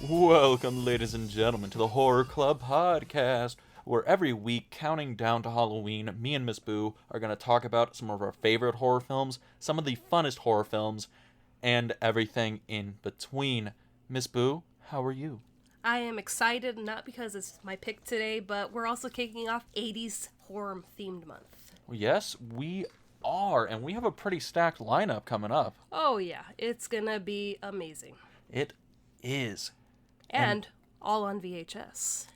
Welcome, ladies and gentlemen, to the Horror Club podcast, where every week, counting down to Halloween, me and Miss Boo are going to talk about some of our favorite horror films, some of the funnest horror films, and everything in between. Miss Boo, how are you? I am excited, not because it's my pick today, but we're also kicking off 80s horror-themed month. Yes, we are, and we have a pretty stacked lineup coming up. Oh yeah, it's gonna be amazing. It is. And all on VHS.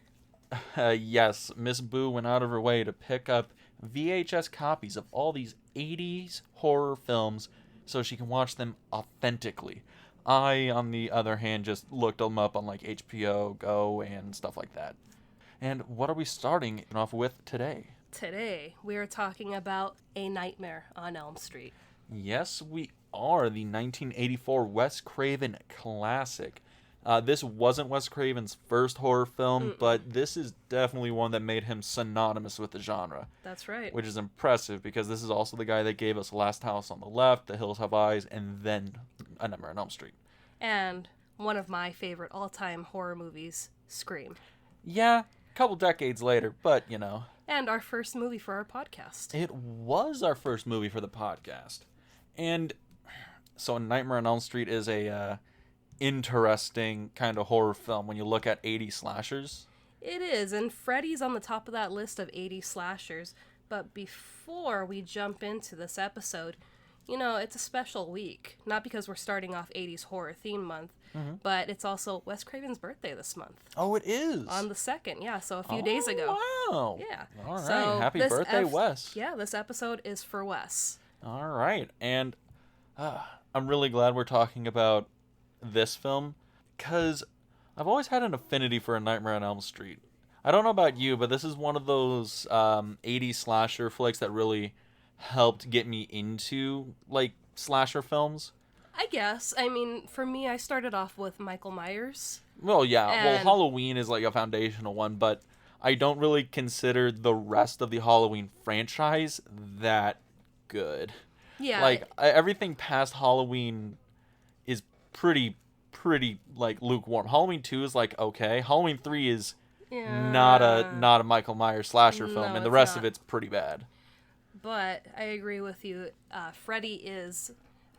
Yes, Miss Boo went out of her way to pick up VHS copies of all these 80s horror films so she can watch them authentically. I, on the other hand, just looked them up on like HBO Go and stuff like that. And what are we starting off with today? Today, we are talking about A Nightmare on Elm Street. Yes, we are. The 1984 Wes Craven classic. This wasn't Wes Craven's first horror film, but this is definitely one that made him synonymous with the genre. That's right. Which is impressive, because this is also the guy that gave us Last House on the Left, The Hills Have Eyes, and then A Nightmare on Elm Street. And one of my favorite all-time horror movies, Scream. Yeah, a couple decades later, but, you know. And our first movie for our podcast. It was our first movie for the podcast. And so Nightmare on Elm Street is a interesting kind of horror film when you look at 80 slashers. It is, and Freddy's on the top of that list of 80 slashers. But before we jump into this episode, you know, it's a special week. Not because we're starting off 80s horror theme month, but it's also Wes Craven's birthday this month. Oh, it is? On the 2nd, yeah, so a few days ago. Wow. Yeah. All right, so happy birthday, Wes. Yeah, this episode is for Wes. All right, and I'm really glad we're talking about this film, because I've always had an affinity for A Nightmare on Elm Street. I don't know about you, but this is one of those 80s slasher flicks that really helped get me into, like, slasher films. I guess. I mean, for me, I started off with Michael Myers. Well, yeah. Well, And- Halloween is, like, a foundational one, but I don't really consider the rest of the Halloween franchise that good. Yeah. Like, everything past Halloween is pretty, like, lukewarm. Halloween 2 is, like, okay. Halloween 3 is yeah. not a Michael Myers slasher film, No, and the it's rest not. of it's pretty bad. But I agree with you. Freddy is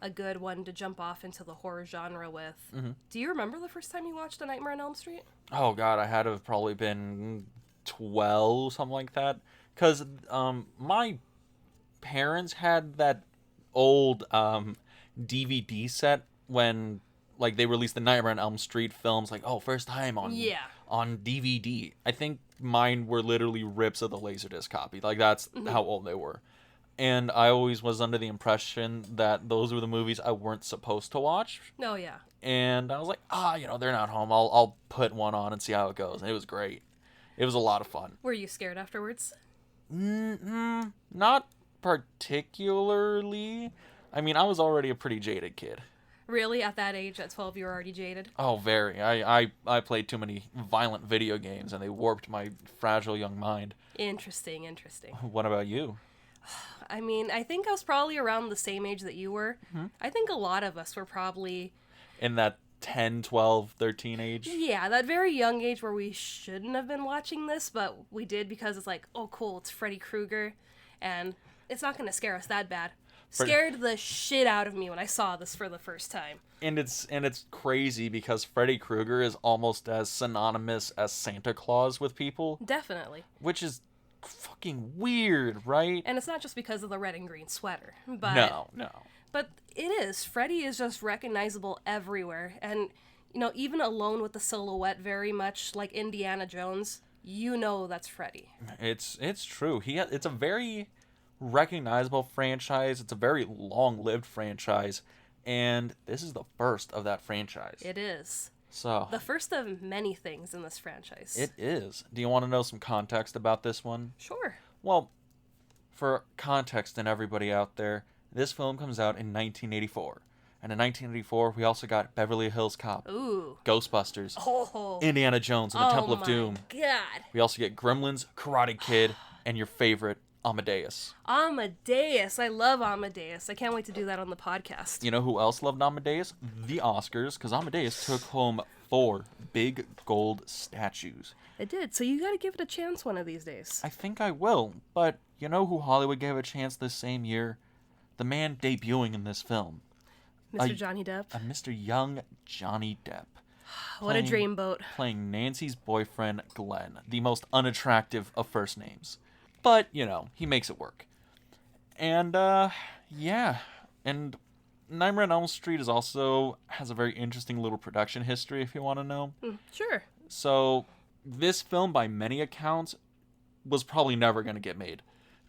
a good one to jump off into the horror genre with. Mm-hmm. Do you remember the first time you watched A Nightmare on Elm Street? Oh, God, I had to have probably been 12, something like that. Because my parents had that old DVD set when, like, they released the Nightmare on Elm Street films. Like, oh, first time on DVD. I think mine were literally rips of the Laserdisc copy. Like, that's how old they were. And I always was under the impression that those were the movies I weren't supposed to watch. Oh, yeah. And I was like, they're not home. I'll put one on and see how it goes. And it was great. It was a lot of fun. Were you scared afterwards? Not particularly. I mean, I was already a pretty jaded kid. Really? At that age, at 12, you were already jaded? Oh, very. I played too many violent video games, and they warped my fragile young mind. Interesting. What about you? I mean, I think I was probably around the same age that you were. Mm-hmm. I think a lot of us were probably... In that 10, 12, 13 age? Yeah, that very young age where we shouldn't have been watching this, but we did because it's like, oh, cool, it's Freddy Krueger, and it's not going to scare us that bad. Scared the shit out of me when I saw this for the first time. And it's crazy because Freddy Krueger is almost as synonymous as Santa Claus with people. Definitely. Which is fucking weird, right? And it's not just because of the red and green sweater. But No. But it is. Freddy is just recognizable everywhere. And, you know, even alone with the silhouette, very much like Indiana Jones, you know that's Freddy. It's true. It's a very recognizable franchise. It's a very long-lived franchise. And this is the first of that franchise. It is. So The first of many things in this franchise. it is. Do you want to know some context about this one? Sure. Well, for context and everybody out there, this film comes out in 1984. And in 1984, we also got Beverly Hills Cop, Ooh. Ghostbusters, Oh. Indiana Jones and the Temple of my Doom. God. We also get Gremlins, Karate Kid, and your favorite, Amadeus. Amadeus. I love Amadeus. I can't wait to do that on the podcast. You know who else loved Amadeus? The Oscars, because Amadeus took home 4 big gold statues. It did, so you gotta give it a chance one of these days. I think I will, but you know who Hollywood gave a chance this same year? The man debuting in this film. Mr. Johnny Depp. A Mr. Young Johnny Depp. What a dreamboat. Playing Nancy's boyfriend, Glenn, the most unattractive of first names. But, you know, he makes it work. And, yeah. And Nightmare on Elm Street has a very interesting little production history, if you want to know. Sure. So, this film, by many accounts, was probably never going to get made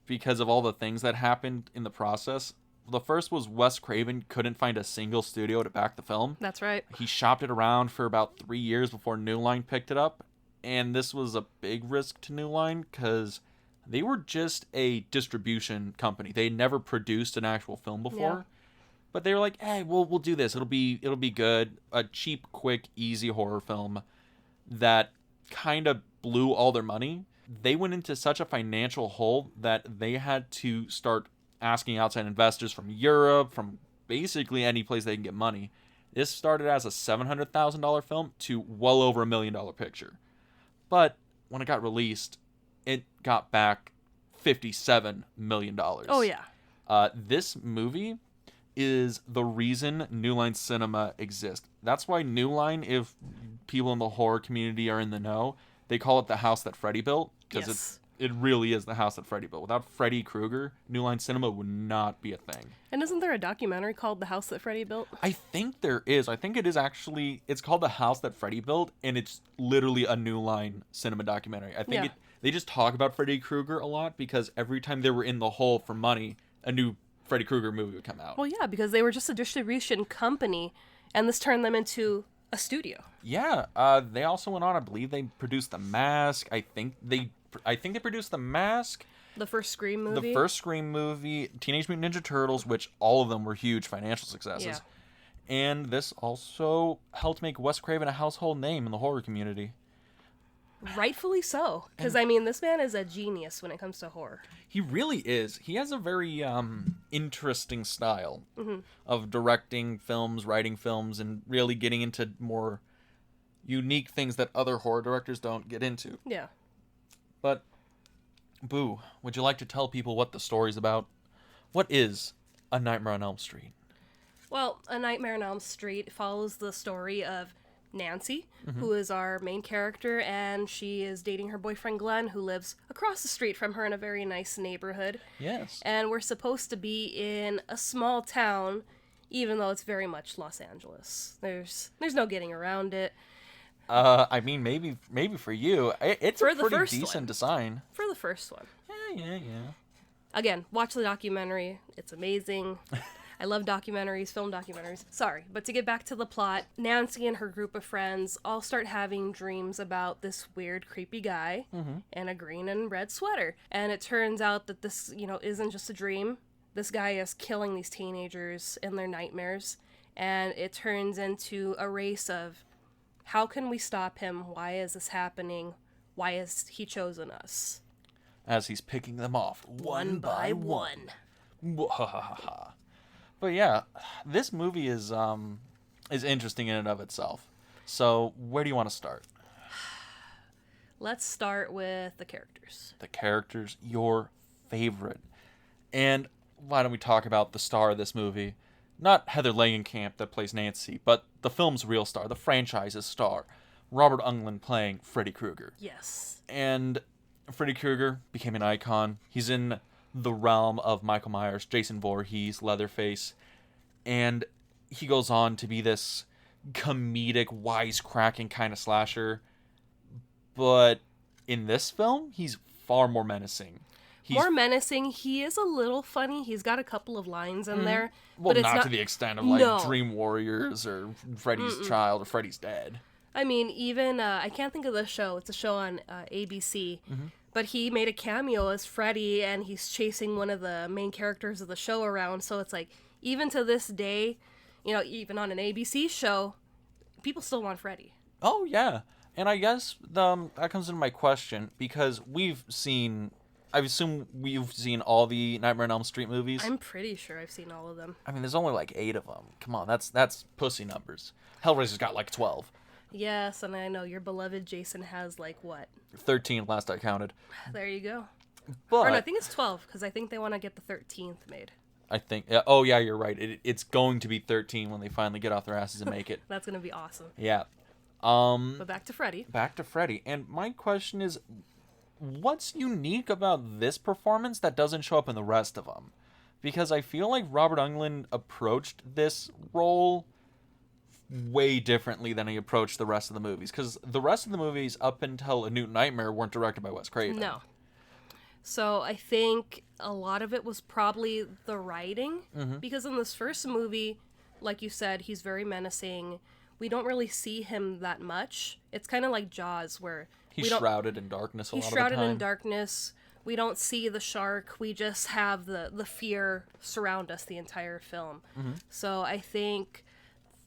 because of all the things that happened in the process. The first was Wes Craven couldn't find a single studio to back the film. That's right. He shopped it around for about 3 years before New Line picked it up. And this was a big risk to New Line because they were just a distribution company. They had never produced an actual film before. Yeah. But they were like, hey, we'll do this. It'll be good. A cheap, quick, easy horror film that kind of blew all their money. They went into such a financial hole that they had to start asking outside investors from Europe, from basically any place they can get money. This started as a $700,000 film to well over $1 million picture. But when it got released, it got back $57 million. Oh, yeah. This movie is the reason New Line Cinema exists. That's why New Line, if people in the horror community are in the know, they call it the house that Freddy built. Because it really is the house that Freddy built. Without Freddy Krueger, New Line Cinema would not be a thing. And isn't there a documentary called The House That Freddy Built? I think there is. I think it is actually, it's called The House That Freddy Built, and it's literally a New Line Cinema documentary. I think they just talk about Freddy Krueger a lot because every time they were in the hole for money, a new Freddy Krueger movie would come out. Well, yeah, because they were just a distribution company, and this turned them into a studio. Yeah, they also went on, I believe they produced The Mask. I think they produced The Mask. The first Scream movie. The first Scream movie, Teenage Mutant Ninja Turtles, which all of them were huge financial successes. Yeah. And this also helped make Wes Craven a household name in the horror community. Rightfully so. Because, I mean, this man is a genius when it comes to horror. He really is. He has a very interesting style of directing films, writing films, and really getting into more unique things that other horror directors don't get into. Yeah. But, Boo, would you like to tell people what the story's about? What is A Nightmare on Elm Street? Well, A Nightmare on Elm Street follows the story of Nancy, who is our main character, and she is dating her boyfriend Glenn, who lives across the street from her in a very nice neighborhood. Yes. And we're supposed to be in a small town, even though it's very much Los Angeles. There's no getting around it. I mean, maybe for you, it's For a the pretty first decent one. design. For the first one. Yeah. Again, watch the documentary. It's amazing. I love documentaries, film documentaries. Sorry, but to get back to the plot, Nancy and her group of friends all start having dreams about this weird, creepy guy in a green and red sweater. And it turns out that this, isn't just a dream. This guy is killing these teenagers in their nightmares. And it turns into a race of, how can we stop him? Why is this happening? Why has he chosen us? As he's picking them off One by one. But yeah, this movie is interesting in and of itself. So where do you want to start? Let's start with the characters. The characters, your favorite. And why don't we talk about the star of this movie? Not Heather Langenkamp that plays Nancy, but the film's real star, the franchise's star, Robert Englund playing Freddy Krueger. Yes. And Freddy Krueger became an icon. He's in the realm of Michael Myers, Jason Voorhees, Leatherface, and he goes on to be this comedic, wisecracking kind of slasher. But in this film, he's far more menacing. More menacing. He is a little funny. He's got a couple of lines in there. Well, but it's not to the extent of Dream Warriors or Freddy's Child or Freddy's Dead. I mean, even I can't think of the show. It's a show on ABC. But he made a cameo as Freddy, and he's chasing one of the main characters of the show around. So it's like, even to this day, even on an ABC show, people still want Freddy. Oh, yeah. And I guess that comes into my question, because we've seen I assume you've seen all the Nightmare on Elm Street movies. I'm pretty sure I've seen all of them. I mean, there's only like 8 of them. Come on, that's pussy numbers. Hellraiser's got like 12. Yes, and I know your beloved Jason has like what? 13 last I counted. There you go. But Or no, I think it's 12 because I think they want to get the 13th made. I think. Oh yeah, you're right. It's going to be 13 when they finally get off their asses and make it. That's gonna be awesome. Yeah. But back to Freddy. Back to Freddy, and my question is, what's unique about this performance that doesn't show up in the rest of them? Because I feel like Robert Englund approached this role way differently than he approached the rest of the movies. Because the rest of the movies, up until A New Nightmare, weren't directed by Wes Craven. No. So I think a lot of it was probably the writing. Because in this first movie, like you said, he's very menacing. We don't really see him that much. It's kind of like Jaws, where He's shrouded in darkness a lot of the time. He's shrouded in darkness. We don't see the shark. We just have the fear surround us the entire film. So I think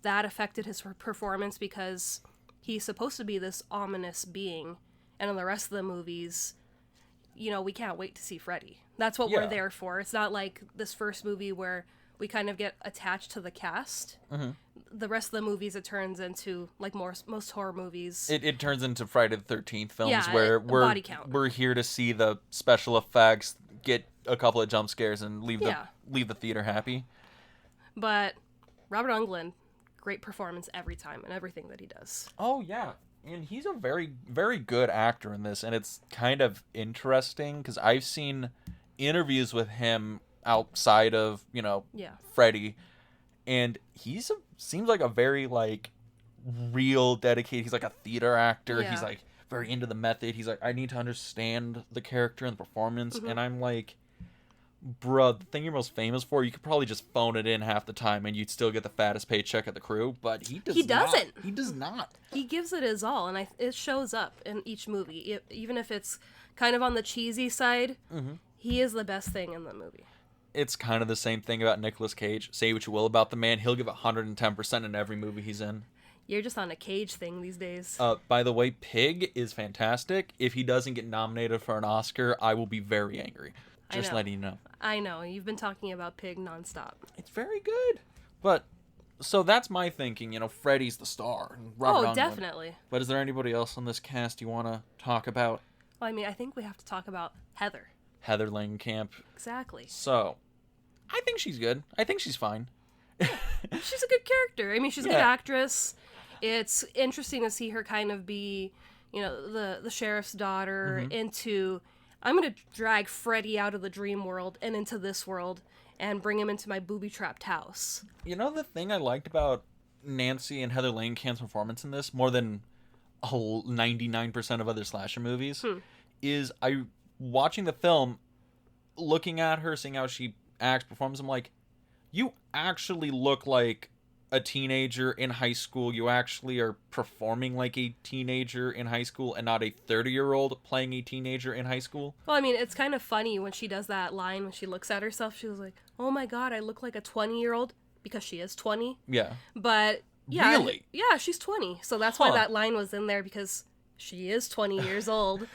that affected his performance because he's supposed to be this ominous being. And in the rest of the movies, you know, we can't wait to see Freddy. That's what we're there for. It's not like this first movie where we kind of get attached to the cast. The rest of the movies, it turns into, like most horror movies. It turns into Friday the 13th films, Yeah, where body count. we're here to see the special effects, get a couple of jump scares, and leave the theater happy. But Robert Englund, great performance every time and everything that he does. Oh yeah, and he's a very, very good actor in this, and it's kind of interesting because I've seen interviews with him outside of, you know, Freddy, and seems like a very, like, real dedicated, he's like a theater actor. He's like very into the method. He's like, I need to understand the character and the performance. And I'm like, bruh, the thing you're most famous for, you could probably just phone it in half the time and you'd still get the fattest paycheck of the crew, but he doesn't. He does not. He gives it his all, and it shows up in each movie. Even if it's kind of on the cheesy side, he is the best thing in the movie. It's kind of the same thing about Nicolas Cage. Say what you will about the man, he'll give 110% in every movie he's in. You're just on a Cage thing these days. By the way, Pig is fantastic. If he doesn't get nominated for an Oscar, I will be very angry. Just letting you know. I know. You've been talking about Pig nonstop. It's very good. But, so that's my thinking. You know, Freddy's the star. Robert Englund. Definitely. But is there anybody else on this cast you want to talk about? Well, I mean, I think we have to talk about Heather. Heather Langenkamp. Exactly. So, I think she's good. I think she's fine. She's a good character. I mean, she's a good actress. It's interesting to see her kind of be, you know, the sheriff's daughter into, I'm going to drag Freddy out of the dream world and into this world and bring him into my booby-trapped house. You know the thing I liked about Nancy and Heather Langenkamp's performance in this, more than 99% of other slasher movies, is watching the film, looking at her, seeing how she acts, performs, I'm like, you actually look like a teenager in high school. You actually are performing like a teenager in high school and not a 30-year-old playing a teenager in high school. Well, I mean, it's kind of funny when she does that line, when she looks at herself, she was like, oh my god, I look like a 20-year-old, because she is 20. Yeah. But, yeah. Really? Yeah, she's 20. So that's why that line was in there, because she is 20 years old.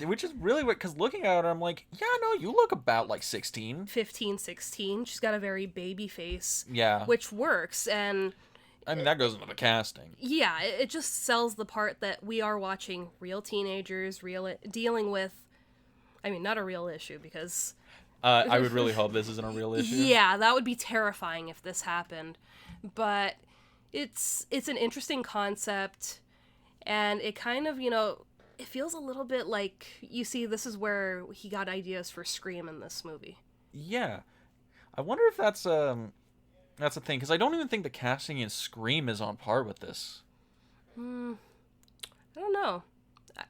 Which is really weird, because looking at her, I'm like, yeah, no, you look about like 16. 15, 16. She's got a very baby face. Yeah. Which works, and... I mean, that goes into the casting. Yeah, it just sells the part that we are watching real teenagers, dealing with... I mean, not a real issue, because... I would really hope this isn't a real issue. Yeah, that would be terrifying if this happened. But it's an interesting concept... And it kind of, you know, it feels a little bit like, you see, this is where he got ideas for Scream in this movie. Yeah. I wonder if that's a thing, because I don't even think the casting in Scream is on par with this. I don't know.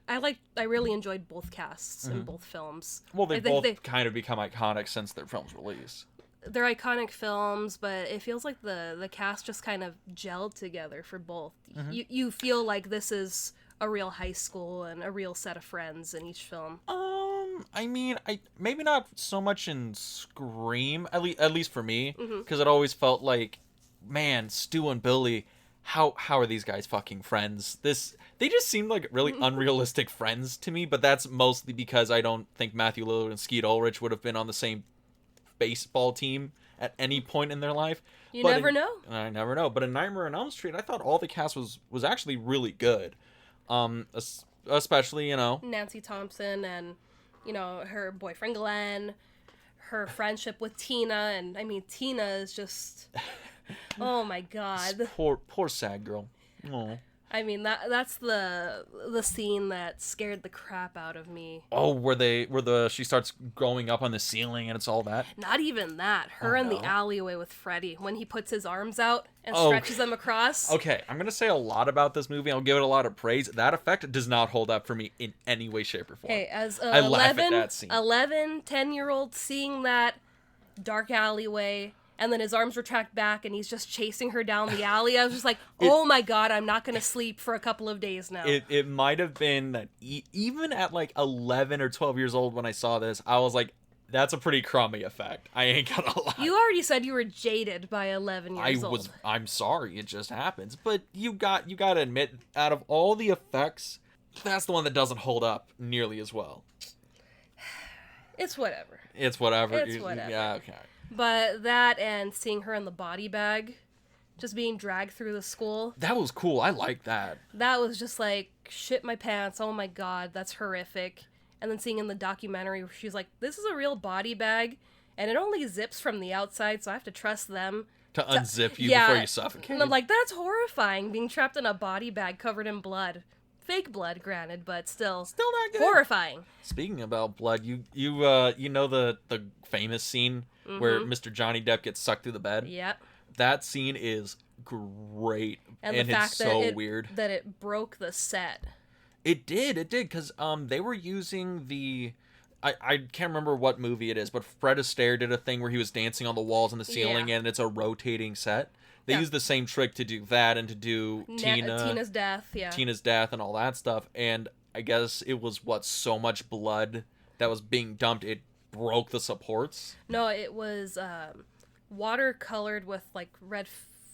I really enjoyed both casts in both films. Well, they've kind of become iconic since their film's release. They're iconic films, but it feels like the cast just kind of gelled together for both. You feel like this is a real high school and a real set of friends in each film. I mean, maybe not so much in Scream, at least for me, because it always felt like, man, Stu and Billy, how are these guys fucking friends? They just seem like really unrealistic friends to me, but that's mostly because I don't think Matthew Lillard and Skeet Ulrich would have been on the same baseball team at any point in their life. You never know. I never know. But in Nightmare on Elm Street, I thought all the cast was actually really good. Especially, Nancy Thompson and, her boyfriend Glenn, her friendship with Tina, and I mean, Tina is just, oh my god. Poor sad girl. Oh. I mean, that's the scene that scared the crap out of me. Oh, where she starts growing up on the ceiling and it's all that? Not even that. Her in the alleyway with Freddy when he puts his arms out and stretches them across. Okay, I'm going to say a lot about this movie. I'll give it a lot of praise. That effect does not hold up for me in any way, shape, or form. Hey, as I laugh at that scene. 11, 10-year-old seeing that dark alleyway, and then his arms retract back and he's just chasing her down the alley. I was just like, oh my god, I'm not going to sleep for a couple of days now. It might have been that even at like 11 or 12 years old when I saw this, I was like, that's a pretty crummy effect. I ain't gonna lie. You already said you were jaded by 11 years old. I'm sorry, it just happens. But you got to admit, out of all the effects, that's the one that doesn't hold up nearly as well. It's whatever. It's whatever. Yeah, okay. But that and seeing her in the body bag, just being dragged through the school. That was cool. I like that. That was just like, shit my pants. Oh my god, that's horrific. And then seeing in the documentary where she's like, this is a real body bag, and it only zips from the outside, so I have to trust them to unzip you before you suffocate. And I'm like, that's horrifying, being trapped in a body bag covered in blood. Fake blood, granted, but still not good. Horrifying. Speaking about blood, you know the famous scene where Mr. Johnny Depp gets sucked through the bed? Yep. That scene is great, and the fact it's that so weird that it broke the set. It did, because they were using I can't remember what movie it is, but Fred Astaire did a thing where he was dancing on the walls and the ceiling, and it's a rotating set. They used the same trick to do that and to do Tina's death, Tina's death and all that stuff. And I guess it was so much blood that was being dumped, it broke the supports. No, it was watercolored with like red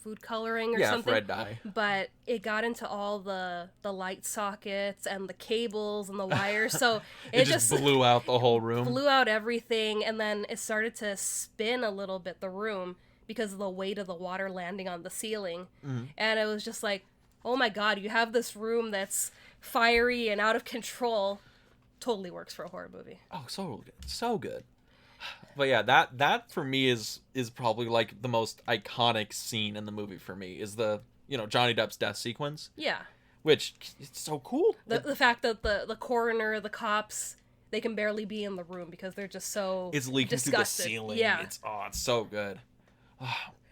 food coloring or something. Yeah, red dye. But it got into all the light sockets and the cables and the wires, so it just blew out the whole room. Blew out everything, and then it started to spin a little bit, the room, because of the weight of the water landing on the ceiling. And it was just like, oh my god, you have this room that's fiery and out of control. Totally works for a horror movie. Oh, so good. But yeah, that for me is probably like the most iconic scene in the movie for me, is the Johnny Depp's death sequence. Yeah. Which it's so cool. The fact that the coroner, the cops, they can barely be in the room because they're just so it's leaking disgusted. Through the ceiling. Yeah. It's so good.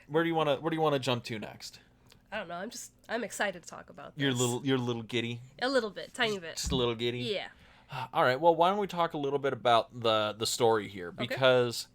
Where do you want to jump to next? I don't know. I'm excited to talk about this. You're a little giddy. A little bit, tiny bit. Just a little giddy. Yeah. All right. Well, why don't we talk a little bit about the story here, because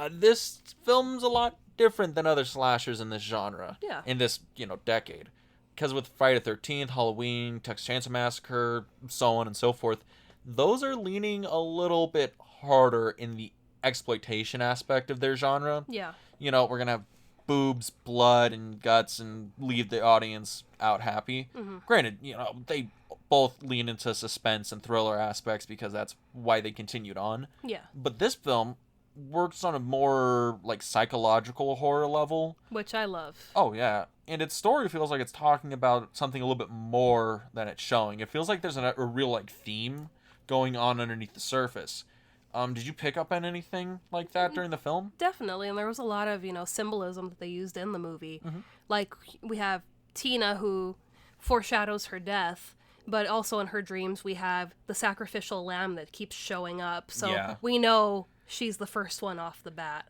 this film's a lot different than other slashers in this genre. Yeah. In this decade, because with Friday the 13th, Halloween, Texas Chainsaw Massacre, so on and so forth, those are leaning a little bit harder in the exploitation aspect of their genre. Yeah. We're gonna have boobs, blood, and guts, and leave the audience out happy. Granted, they both lean into suspense and thriller aspects because that's why they continued on. Yeah. But this film works on a more like psychological horror level, which I love. Oh yeah, and its story feels like it's talking about something a little bit more than it's showing. It feels like there's a real like theme going on underneath the surface. Did you pick up on anything like that during the film? Definitely, and there was a lot of, symbolism that they used in the movie. Like, we have Tina, who foreshadows her death, but also in her dreams we have the sacrificial lamb that keeps showing up. So we know she's the first one off the bat.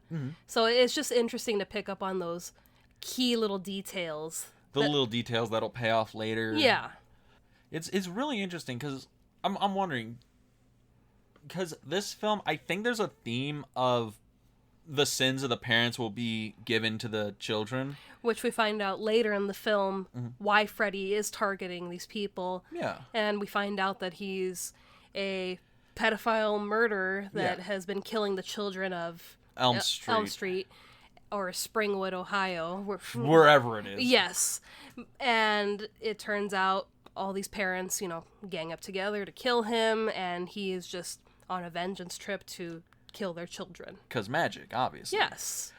So it's just interesting to pick up on those key little details. The little details that'll pay off later. Yeah. It's really interesting because I'm wondering... Because this film, I think there's a theme of the sins of the parents will be given to the children. Which we find out later in the film why Freddy is targeting these people. Yeah. And we find out that he's a pedophile murderer that has been killing the children of Elm Street. or Springwood, Ohio. Wherever it is. Yes. And it turns out all these parents, gang up together to kill him, and he is just on a vengeance trip to kill their children. Because magic, obviously. Yes.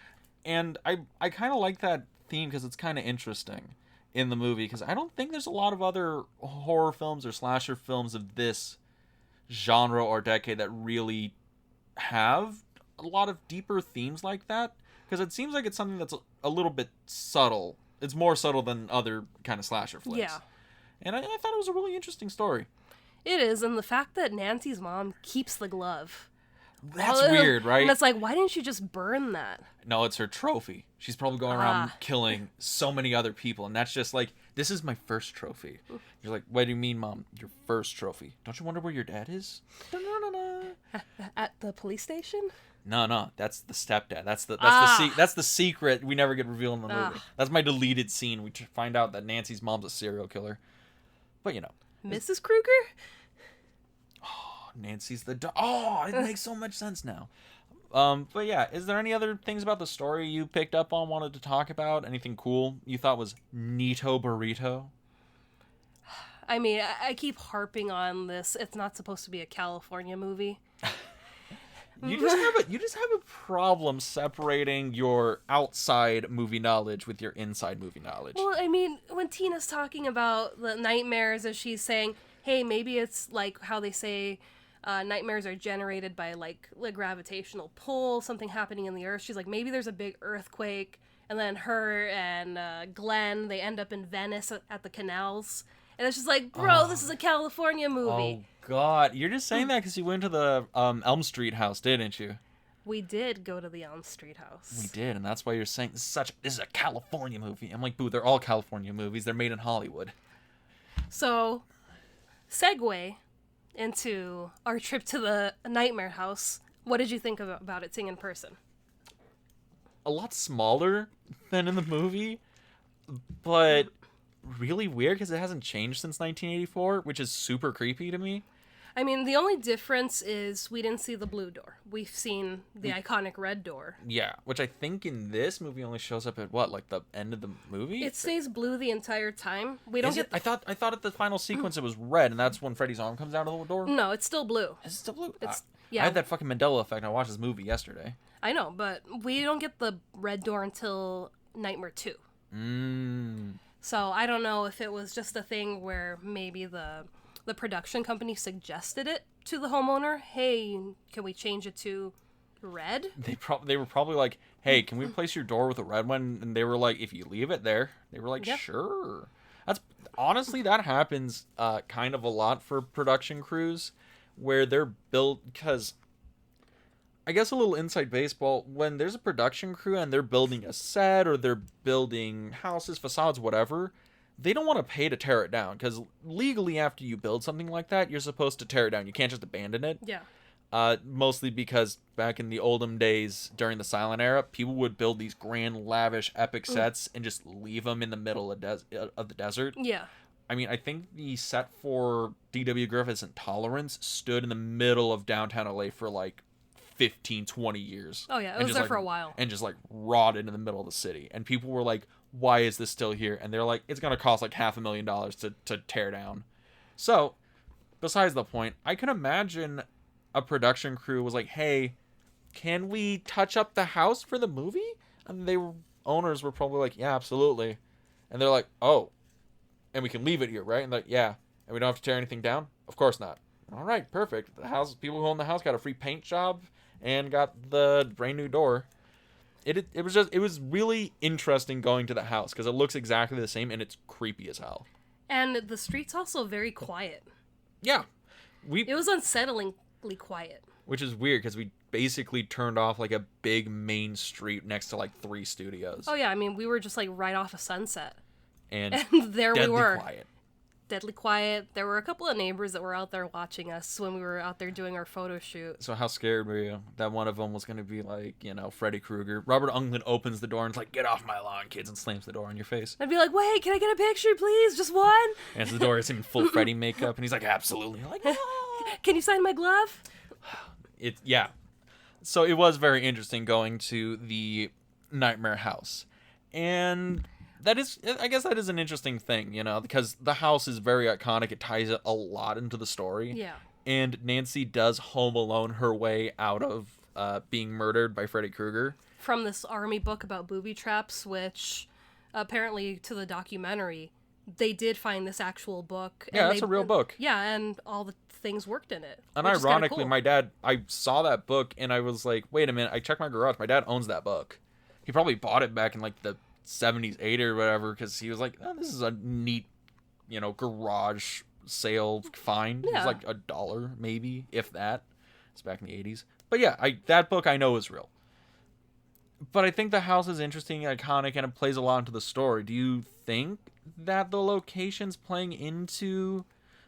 And I kind of like that theme because it's kind of interesting in the movie, because I don't think there's a lot of other horror films or slasher films of this genre or decade that really have a lot of deeper themes like that, because it seems like it's something that's a little bit subtle. It's more subtle than other kind of slasher flicks. Yeah. And I thought it was a really interesting story. It is, and the fact that Nancy's mom keeps the glove. That's weird, right? And it's like, why didn't you just burn that? No, it's her trophy. She's probably going around killing so many other people, and that's just like, this is my first trophy. You're like, what do you mean, Mom? Your first trophy. Don't you wonder where your dad is? At the police station? No, that's the stepdad. That's the secret we never get revealed in the movie. That's my deleted scene. We find out that Nancy's mom's a serial killer. But Mrs. Krueger? Nancy's the it makes so much sense now. But yeah, is there any other things about the story you picked up on, wanted to talk about? Anything cool you thought was neato burrito? I mean, I keep harping on this. It's not supposed to be a California movie. You just have a problem separating your outside movie knowledge with your inside movie knowledge. Well, I mean, when Tina's talking about the nightmares, and she's saying, hey, maybe it's like how they say nightmares are generated by like gravitational pull, something happening in the earth. She's like, maybe there's a big earthquake, and then her and Glenn, they end up in Venice at the canals. And it's just like, bro, this is a California movie. Oh, God. You're just saying that because you went to the Elm Street house, didn't you? We did go to the Elm Street house. We did, and that's why you're saying this is a California movie. I'm like, boo, they're all California movies. They're made in Hollywood. So, segue into our trip to the Nightmare House. What did you think about it seeing in person? A lot smaller than in the movie, but really weird because it hasn't changed since 1984, which is super creepy to me. I mean, the only difference is we didn't see the blue door. We've seen the iconic red door. Yeah, which I think in this movie only shows up at what, like the end of the movie? It stays blue the entire time. We don't I thought at the final sequence it was red, and that's when Freddy's arm comes out of the door. No, it's still blue. Is it still blue? Yeah. I had that fucking Mandela effect. I watched this movie yesterday. I know, but we don't get the red door until Nightmare 2. So I don't know if it was just a thing where maybe the production company suggested it to the homeowner. Hey, can we change it to red? They were probably like, hey, can we replace your door with a red one? And they were like, if you leave it there. They were like, sure. Honestly, that happens kind of a lot for production crews where they're built, because I guess a little inside baseball, when there's a production crew and they're building a set or they're building houses, facades, whatever, they don't want to pay to tear it down, because legally after you build something like that, you're supposed to tear it down. You can't just abandon it. Yeah. Mostly because back in the olden days, during the silent era, people would build these grand, lavish, epic sets and just leave them in the middle of the desert. Yeah. I mean, I think the set for D.W. Griffith's Intolerance stood in the middle of downtown LA for like 15, 20 years. Oh, yeah. It was there for a while. And just like rotted in the middle of the city. And people were like, why is this still here? And they're like, it's going to cost like $500,000 to tear down. So, besides the point, I can imagine a production crew was like, hey, can we touch up the house for the movie? And owners were probably like, yeah, absolutely. And they're like, oh, and we can leave it here, right? And they're like, yeah. And we don't have to tear anything down? Of course not. All right, perfect. The house, people who own the house got a free paint job and got the brand new door. It was really interesting going to the house because it looks exactly the same and it's creepy as hell. And the street's also very quiet. Yeah. It was unsettlingly quiet. Which is weird because we basically turned off like a big main street next to like 3 studios. Oh yeah, I mean, we were just like right off of Sunset. And there we were. Quiet. Deadly quiet. There were a couple of neighbors that were out there watching us when we were out there doing our photo shoot. So how scared were you that one of them was going to be like, Freddy Krueger? Robert Englund opens the door and is like, get off my lawn, kids, and slams the door in your face. I'd be like, wait, can I get a picture, please? Just one? And the door is in full Freddy makeup, and he's like, absolutely. You're like, no. Can you sign my glove? Yeah. So it was very interesting going to the Nightmare House. And I guess that is an interesting thing, because the house is very iconic. It ties a lot into the story. Yeah. And Nancy does Home Alone her way out of being murdered by Freddy Krueger. From this army book about booby traps, which apparently to the documentary, they did find this actual book. Yeah, that's a real book. Yeah, and all the things worked in it. And ironically, my dad, I saw that book and I was like, wait a minute, I checked my garage. My dad owns that book. He probably bought it back in like the 70s, 80s or whatever, because he was like, oh, this is a neat, garage sale find. Yeah. It was like $1, maybe, if that. It's back in the 80s. But yeah, that book I know is real. But I think the house is interesting, iconic, and it plays a lot into the story. Do you think that the location's playing into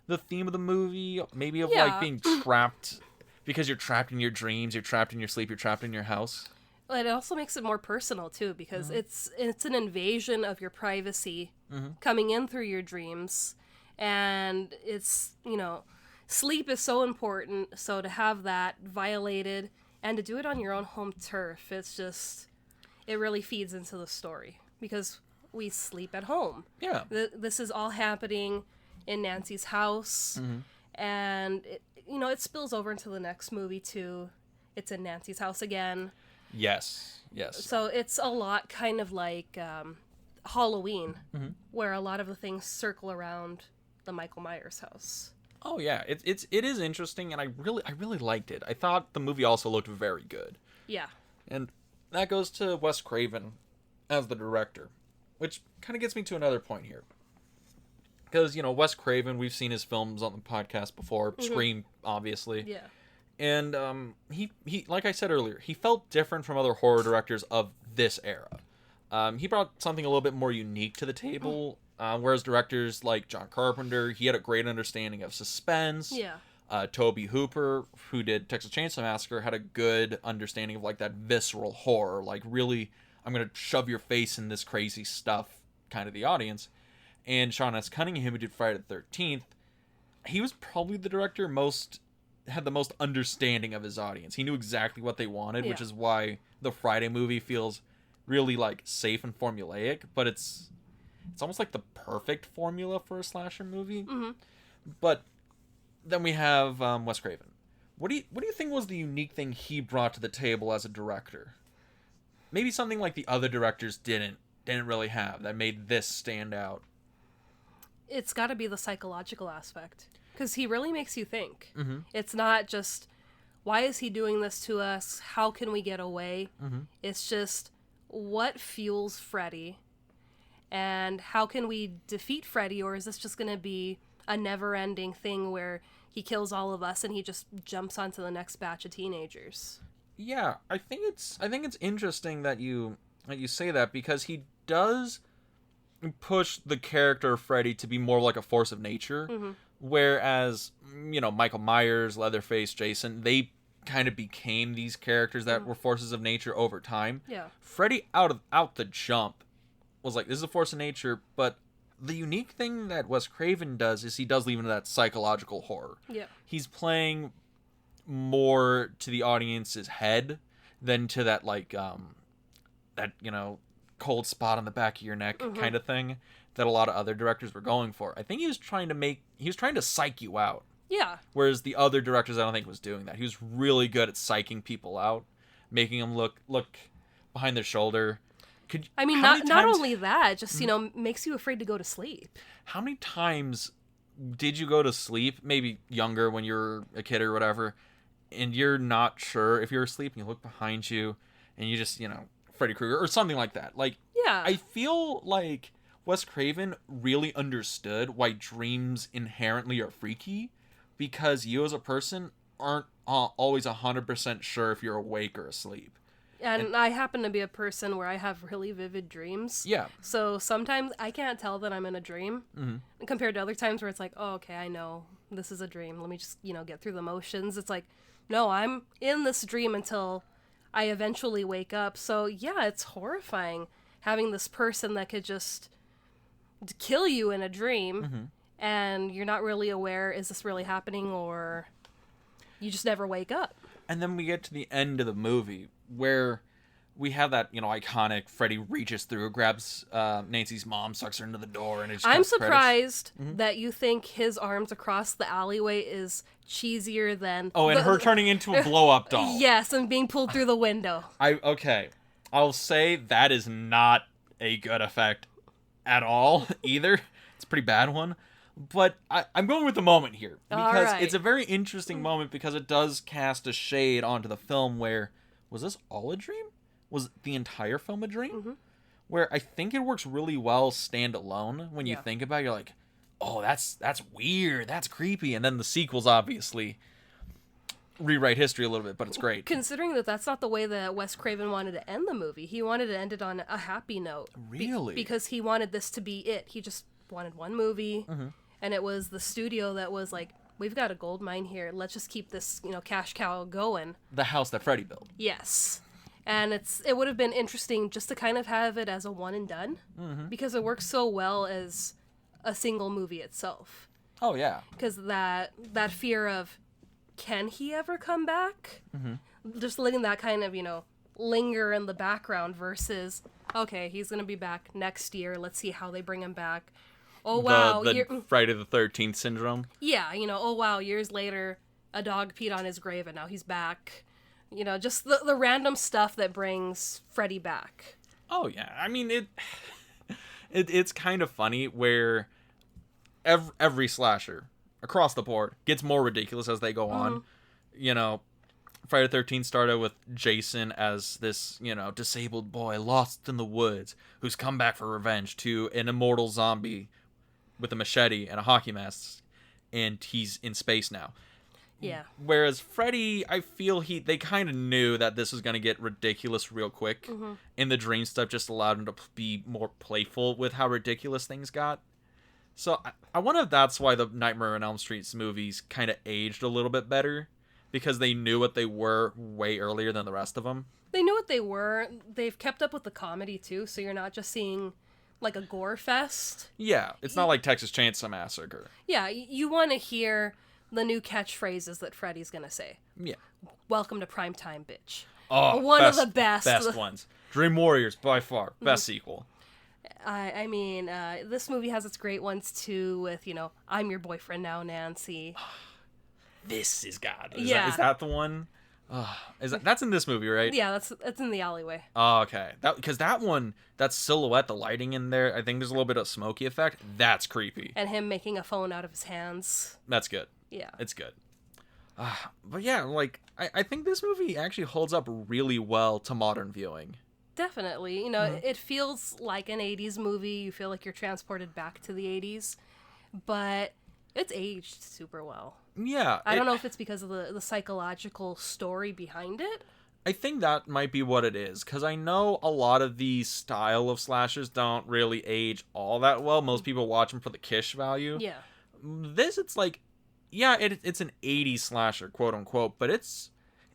the theme of the movie? Maybe of like being trapped, because you're trapped in your dreams, you're trapped in your sleep, you're trapped in your house? It also makes it more personal too, because it's an invasion of your privacy coming in through your dreams, and it's sleep is so important. So to have that violated and to do it on your own home turf, it really feeds into the story, because we sleep at home. Yeah, this is all happening in Nancy's house, and it spills over into the next movie too. It's in Nancy's house again. Yes. So it's a lot kind of like Halloween, where a lot of the things circle around the Michael Myers house. Oh yeah, it is interesting, and I really liked it. I thought the movie also looked very good. Yeah. And that goes to Wes Craven as the director, which kind of gets me to another point here. Because, Wes Craven, we've seen his films on the podcast before, Scream, obviously. Yeah. And he like I said earlier, he felt different from other horror directors of this era. He brought something a little bit more unique to the table, whereas directors like John Carpenter, he had a great understanding of suspense. Yeah. Tobe Hooper, who did Texas Chainsaw Massacre, had a good understanding of like that visceral horror, like really, I'm gonna shove your face in this crazy stuff, kind of the audience. And Sean S. Cunningham, who did Friday the 13th, he was probably the director had the most understanding of his audience. He knew exactly what they wanted, which is why the Friday movie feels really like safe and formulaic, but it's almost like the perfect formula for a slasher movie. But then we have Wes Craven. What do you think was the unique thing he brought to the table as a director? Maybe something like the other directors didn't really have that made this stand out. It's got to be the psychological aspect, because he really makes you think. It's not just, why is he doing this to us? How can we get away? It's just, what fuels Freddy? And how can we defeat Freddy? Or is this just going to be a never-ending thing where he kills all of us and he just jumps onto the next batch of teenagers? Yeah, I think it's interesting that you say that, because he does push the character of Freddy to be more like a force of nature, whereas Michael Myers, Leatherface, Jason, they kind of became these characters that were forces of nature over time. Yeah. Freddy out the jump was like, this is a force of nature, but the unique thing that Wes Craven does is he does leave into that psychological horror. Yeah. He's playing more to the audience's head than to that like that cold spot on the back of your neck kind of thing that a lot of other directors were going for. I think he was trying to psych you out. Yeah. Whereas the other directors, I don't think was doing that. He was really good at psyching people out, making them look behind their shoulder. Not only that, just makes you afraid to go to sleep. How many times did you go to sleep, maybe younger when you were a kid or whatever, and you're not sure if you're asleep and you look behind you and you just, Freddy Krueger or something like that. Like, yeah. I feel like Wes Craven really understood why dreams inherently are freaky, because you as a person aren't always 100% sure if you're awake or asleep. And I happen to be a person where I have really vivid dreams. Yeah. So sometimes I can't tell that I'm in a dream, compared to other times where it's like, oh, okay, I know this is a dream. Let me just, get through the motions. It's like, no, I'm in this dream until I eventually wake up. So yeah, it's horrifying having this person that could just kill you in a dream, and you're not really aware, is this really happening, or you just never wake up. And then we get to the end of the movie where we have that, iconic Freddy reaches through, grabs Nancy's mom, sucks her into the door, and it just I'm cuts to credits. surprised that you think his arms across the alleyway is cheesier than... Oh, and her turning into a blow-up doll. Yes, and being pulled through the window. Okay. I'll say that is not a good effect at all, either. It's a pretty bad one. But I'm going with the moment here. Because it's a very interesting moment because it does cast a shade onto the film where... Was this all a dream? Was the entire film a dream? Mm-hmm. Where I think it works really well standalone. When you think about it, you're like, oh, that's weird. That's creepy. And then the sequels obviously rewrite history a little bit, but it's great. Considering that that's not the way that Wes Craven wanted to end the movie. He wanted to end it on a happy note. Really? Because he wanted this to be it. He just wanted one movie. Mm-hmm. And it was the studio that was like, we've got a gold mine here. Let's just keep this, cash cow going. The house that Freddy built. Yes. And it would have been interesting just to kind of have it as a one and done. Mm-hmm. Because it works so well as a single movie itself. Oh, yeah. Because that fear of, can he ever come back? Mm-hmm. Just letting that kind of, linger in the background versus, okay, he's going to be back next year. Let's see how they bring him back. Oh, wow. The Friday the 13th syndrome. Yeah, oh, wow, years later, a dog peed on his grave and now he's back. Just the random stuff that brings Freddy back. Oh, yeah. I mean, it's kind of funny where every slasher across the board gets more ridiculous as they go on. Friday the 13th started with Jason as this, disabled boy lost in the woods who's come back for revenge to an immortal zombie with a machete and a hockey mask, and he's in space now. Yeah. Whereas Freddy, I feel they kind of knew that this was going to get ridiculous real quick, and the dream stuff just allowed him to be more playful with how ridiculous things got. So I wonder if that's why the Nightmare on Elm Street movies kind of aged a little bit better, because they knew what they were way earlier than the rest of them. They knew what they were. They've kept up with the comedy, too, so you're not just seeing, like, a gore fest. Yeah, it's not like Texas Chainsaw Massacre. Yeah, you want to hear the new catchphrases that Freddy's going to say. Yeah. Welcome to primetime, bitch. Oh, one of the best. Best ones. Dream Warriors, by far. Best sequel. I mean, this movie has its great ones, too, with, I'm your boyfriend now, Nancy. This is God. Is that the one? That's in this movie, right? Yeah, that's in the alleyway. Oh, okay. Because that one, that silhouette, the lighting in there, I think there's a little bit of smoky effect. That's creepy. And him making a phone out of his hands. That's good. Yeah. It's good. But yeah, like, I think this movie actually holds up really well to modern viewing. Definitely. It feels like an 80s movie. You feel like you're transported back to the 80s. But it's aged super well. Yeah. I don't know if it's because of the psychological story behind it. I think that might be what it is, because I know a lot of these style of slashers don't really age all that well. Most people watch them for the kish value. Yeah. This, it's like, yeah, it's an 80s slasher, quote unquote, but it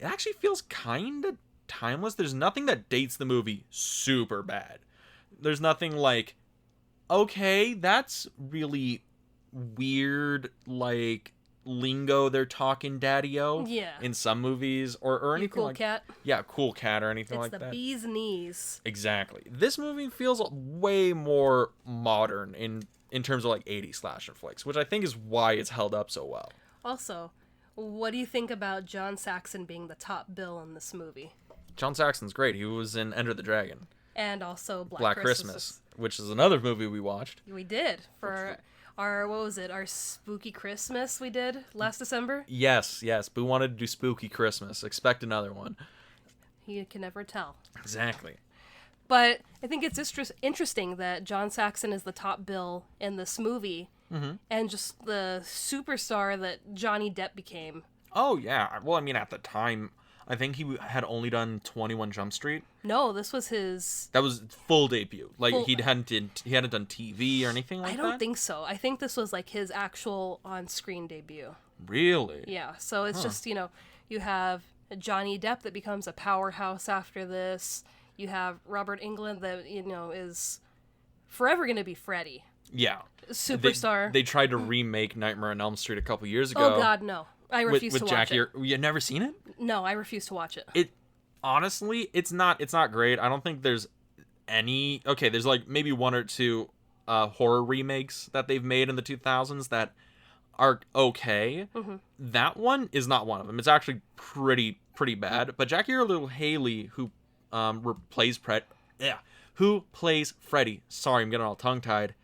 actually feels kind of timeless. There's nothing that dates the movie super bad. There's nothing like, okay, that's really weird, like, lingo they're talking daddy-o in some movies or anything cool like cat. Yeah, cool cat or anything like that. It's the bee's knees. Exactly. This movie feels way more modern in terms of like 80s slasher flicks, which I think is why it's held up so well. Also, what do you think about John Saxon being the top bill in this movie? John Saxon's great. He was in Enter the Dragon. And also Black Christmas, which is another movie we watched. We did for our spooky Christmas we did last December? Yes. We wanted to do spooky Christmas. Expect another one. You can never tell. Exactly. But I think it's interesting that John Saxon is the top bill in this movie, and just the superstar that Johnny Depp became. Oh, yeah. Well, I mean, at the time, I think he had only done 21 Jump Street. No, this was his... That was full debut. Like, he hadn't done TV or anything like that? I don't think so. I think this was, like, his actual on-screen debut. Really? Yeah, so it's just, you have Johnny Depp that becomes a powerhouse after this. You have Robert Englund that, is forever going to be Freddy. Yeah. Superstar. They tried to remake Nightmare on Elm Street a couple years ago. Oh, God, no. I refuse to watch Jackie. it. You never seen it? No, I refuse to watch it. honestly, it's not great. I don't think there's any. Okay, there's like maybe one or two horror remakes that they've made in the 2000s that are okay. Mm-hmm. That one is not one of them. It's actually pretty bad. But Jackie Earle Haley, who who plays Freddy. Sorry, I'm getting all tongue tied.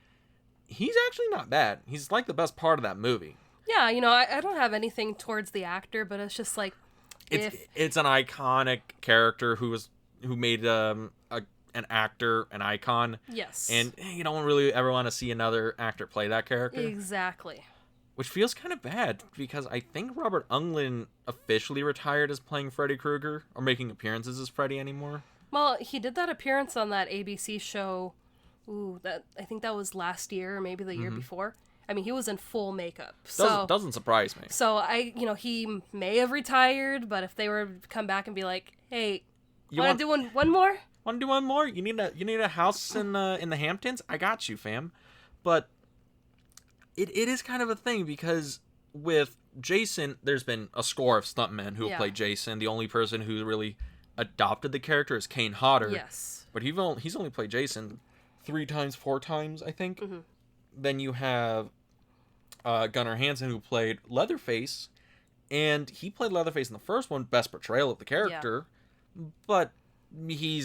He's actually not bad. He's like the best part of that movie. Yeah, you know, I don't have anything towards the actor, but it's just like It's an iconic character who made an actor an icon. Yes. And you don't really ever want to see another actor play that character. Exactly. Which feels kind of bad because I think Robert Englund officially retired as playing Freddy Krueger or making appearances as Freddy anymore. Well, he did that appearance on that ABC show. Ooh, I think that was last year or maybe the year before. I mean, he was in full makeup. So Doesn't surprise me. So he may have retired, but if they were to come back and be like, "Hey, want to do one more? Want to do one more? You need a house in the Hamptons? I got you, fam." But it is kind of a thing because with Jason, there's been a score of stuntmen who have played Jason. The only person who really adopted the character is Kane Hodder. Yes. But he's only played Jason 4 times, I think. Mm-hmm. Then you have Gunnar Hansen, who played Leatherface, and he played Leatherface in the first one, best portrayal of the character, but we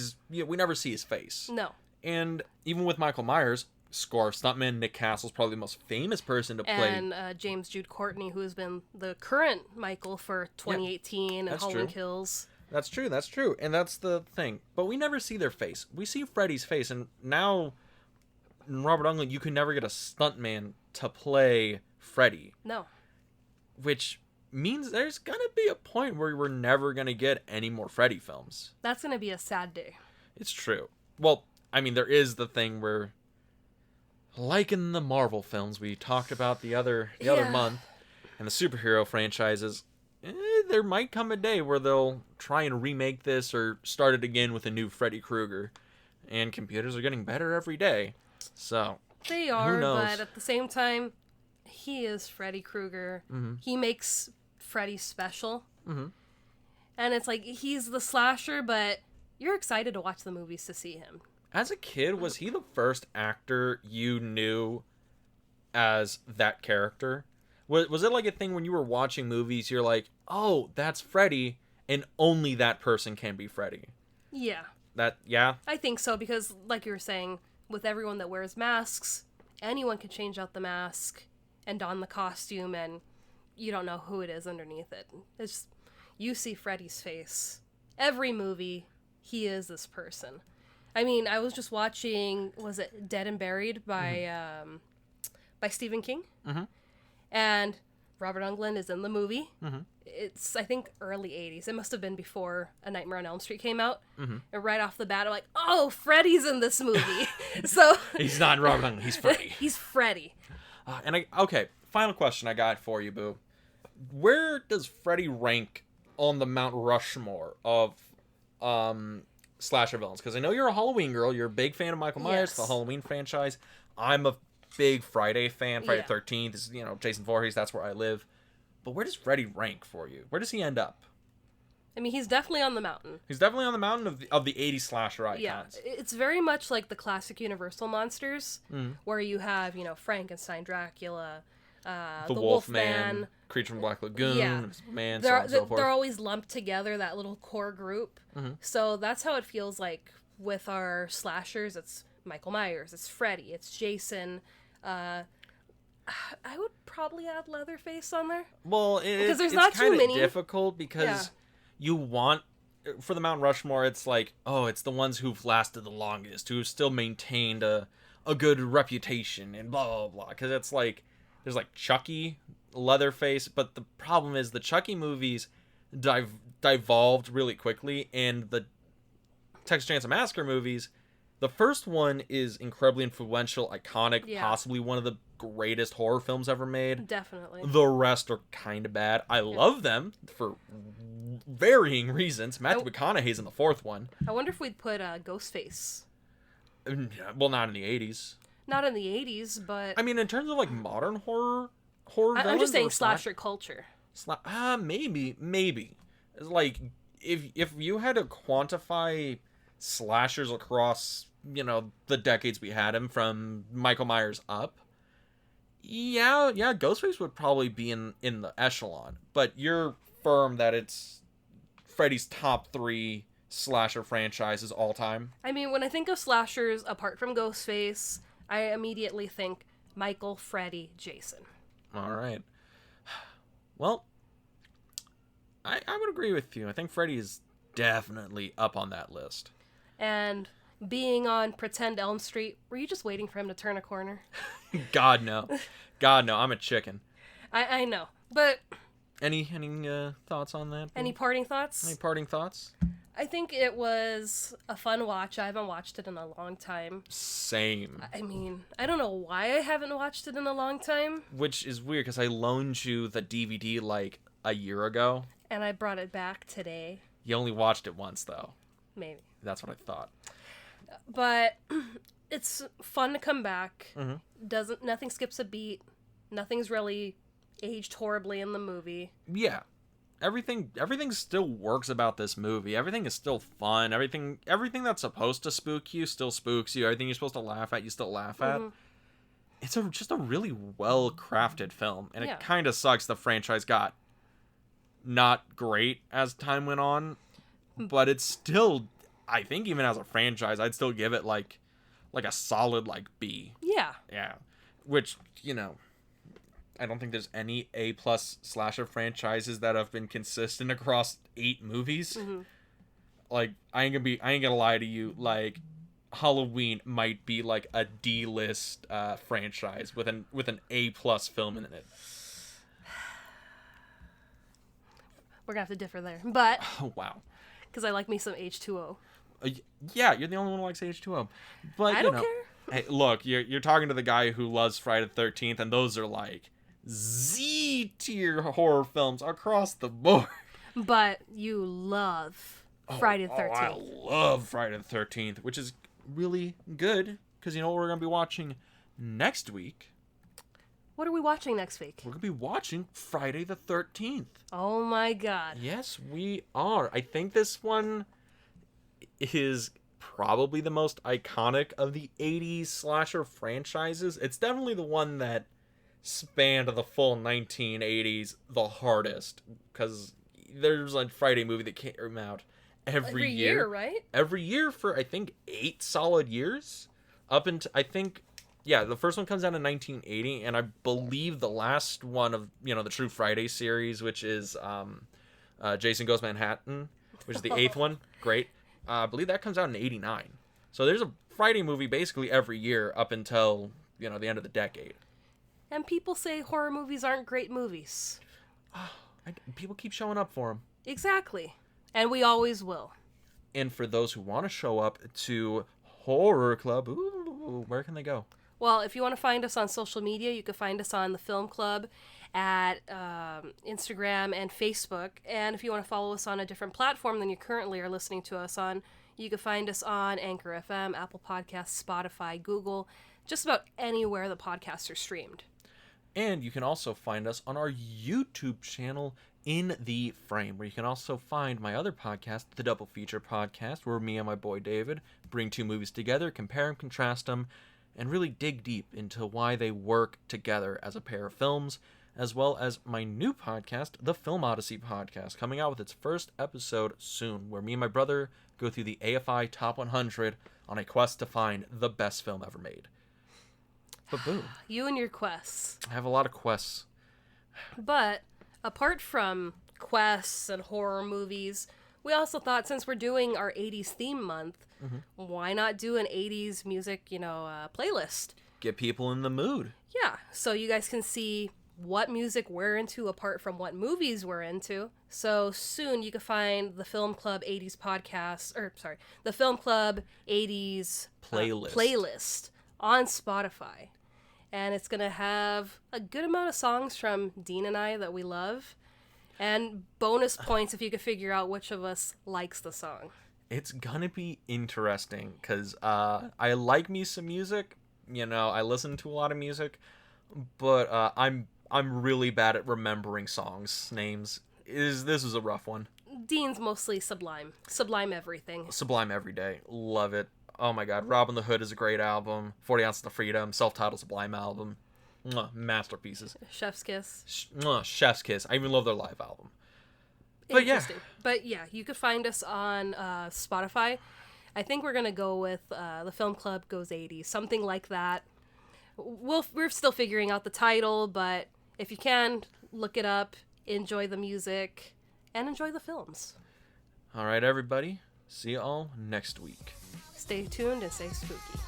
never see his face. No. And even with Michael Myers, score of stuntman, Nick Castle's probably the most famous person to play. And James Jude Courtney, who has been the current Michael for 2018 and Halloween Kills. That's true, and that's the thing. But we never see their face. We see Freddy's face, and now in Robert Englund, you can never get a stuntman to play Freddy. No. Which means there's gonna be a point where we're never gonna get any more Freddy films. That's gonna be a sad day. It's true. Well, I mean, there is the thing where, like in the Marvel films we talked about the other month, and the superhero franchises, there might come a day where they'll try and remake this or start it again with a new Freddy Krueger. And computers are getting better every day. So, they are, who knows? but at the same time, he is Freddy Krueger. Mm-hmm. He makes Freddy special. Mm-hmm. And it's like, he's the slasher, but you're excited to watch the movies to see him. As a kid, was he the first actor you knew as that character? Was it like a thing when you were watching movies, you're like, oh, that's Freddy, and only that person can be Freddy? Yeah. Yeah? I think so, because like you were saying, with everyone that wears masks, anyone can change out the mask and don the costume, and you don't know who it is underneath it. It's just, you see Freddy's face. Every movie, he is this person. I mean, I was just watching, was it Dead and Buried by Stephen King? Mm-hmm. And Robert Englund is in the movie. Mm-hmm. It's, I think, early 80s. It must have been before A Nightmare on Elm Street came out. Mm-hmm. And right off the bat, I'm like, oh, Freddy's in this movie. So He's not Robert Englund, he's Freddy. He's Freddy. Okay, final question I got for you, Boo. Where does Freddy rank on the Mount Rushmore of slasher villains? Because I know you're a Halloween girl. You're a big fan of Michael Myers, the Halloween franchise. I'm a big Friday fan. Friday the 13th is, Jason Voorhees. That's where I live. But where does Freddy rank for you? Where does he end up? I mean, he's definitely on the mountain. He's definitely on the mountain of the 80s slasher icons. Yeah, it's very much like the classic Universal monsters, where you have, Frankenstein, Dracula, the Wolfman, Creature from Black Lagoon, Man, so they're, on and so forth. They're always lumped together, that little core group. Mm-hmm. So that's how it feels like with our slashers. It's Michael Myers, it's Freddy, it's Jason. I would probably add Leatherface on there. Well, because there's it's not too many. Difficult because you want, for the Mount Rushmore, it's like, oh, it's the ones who've lasted the longest, who've still maintained a good reputation and blah blah blah. Because it's like there's like Chucky, Leatherface, but the problem is the Chucky movies devolved really quickly, and the Texas Chainsaw Massacre movies. The first one is incredibly influential, iconic, possibly one of the greatest horror films ever made. Definitely. The rest are kind of bad. I love them for varying reasons. Matthew McConaughey's in the fourth one. I wonder if we'd put Ghostface. Well, not in the 80s. Not in the 80s, but... I mean, in terms of, like, modern horror villains... I'm just saying slasher culture. Maybe. It's like, if you had to quantify slashers across, the decades we had him from Michael Myers up, yeah, Ghostface would probably be in the echelon. But you're firm that it's Freddy's top 3 slasher franchises all time. I mean, when I think of slashers, apart from Ghostface, I immediately think Michael, Freddy, Jason. All right. Well, I would agree with you. I think Freddy is definitely up on that list. And being on Pretend Elm Street, were you just waiting for him to turn a corner? God, no. God, no. I'm a chicken. I know. But... Any thoughts on that? Any parting thoughts? Any parting thoughts? I think it was a fun watch. I haven't watched it in a long time. Same. I mean, I don't know why I haven't watched it in a long time. Which is weird, because I loaned you the DVD, like, a year ago. And I brought it back today. You only watched it once, though. Maybe. That's what I thought. But it's fun to come back. Mm-hmm. Nothing skips a beat. Nothing's really aged horribly in the movie. Yeah. Everything still works about this movie. Everything is still fun. Everything that's supposed to spook you still spooks you. Everything you're supposed to laugh at, you still laugh at. It's just a really well-crafted film. And it kind of sucks the franchise got not great as time went on. But it's still, I think even as a franchise, I'd still give it like a solid B. Yeah. Yeah. Which, I don't think there's any A+ slasher franchises that have been consistent across 8 movies. Mm-hmm. I ain't gonna lie to you. Halloween might be a D-list franchise with an A+ film in it. We're gonna have to differ there, but Oh wow. Because I like me some H2O. Yeah, you're the only one who likes H2O. But I don't care. Hey, look, you're talking to the guy who loves Friday the 13th, and those are Z-tier horror films across the board. But you love Friday the 13th. I love Friday the 13th, which is really good, because you know what we're going to be watching next week? What are we watching next week? We're going to be watching Friday the 13th. Oh my god. Yes, we are. I think this one is probably the most iconic of the 80s slasher franchises. It's definitely the one that spanned the full 1980s the hardest, because there's a Friday movie that came out every year, right? Every year for I think 8 solid years, up until the first one comes out in 1980, and I believe the last one of the True Friday series, which is Jason Goes Manhattan, which is the 8th one. Great. I believe that comes out in 89. So there's a Friday movie basically every year up until the end of the decade. And people say horror movies aren't great movies. People keep showing up for them. Exactly. And we always will. And for those who want to show up to Horror Club, where can they go? Well, if you want to find us on social media, you can find us on the Film Club at Instagram and Facebook. And if you want to follow us on a different platform than you currently are listening to us on, you can find us on Anchor FM, Apple Podcasts, Spotify, Google, just about anywhere the podcasts are streamed. And you can also find us on our YouTube channel, In the Frame, where you can also find my other podcast, the Double Feature Podcast, where me and my boy David bring 2 movies together, compare them, contrast them, and really dig deep into why they work together as a pair of films, as well as my new podcast, the Film Odyssey Podcast, coming out with its first episode soon, where me and my brother go through the AFI Top 100 on a quest to find the best film ever made. But boom. You and your quests. I have a lot of quests. But apart from quests and horror movies, we also thought, since we're doing our 80s theme month, why not do an 80s music, playlist? Get people in the mood. Yeah, so you guys can see what music we're into apart from what movies we're into. So soon you can find the Film Club 80s podcast, the Film Club 80s playlist on Spotify. And it's going to have a good amount of songs from Dean and I that we love. And bonus points if you could figure out which of us likes the song. It's going to be interesting because I like me some music. I listen to a lot of music. But I'm really bad at remembering songs' names. This is a rough one. Dean's mostly Sublime. Sublime everything. Sublime every day. Love it. Oh my god, Robin the Hood is a great album. 40 Ounces of Freedom, self-titled Sublime album. Mwah, masterpieces. Chef's Kiss. Chef's Kiss. I even love their live album. But yeah. But yeah, you could find us on Spotify. I think we're going to go with The Film Club Goes 80s, something like that. We're still figuring out the title, but if you can, look it up, enjoy the music, and enjoy the films. All right, everybody. See you all next week. Stay tuned and stay spooky.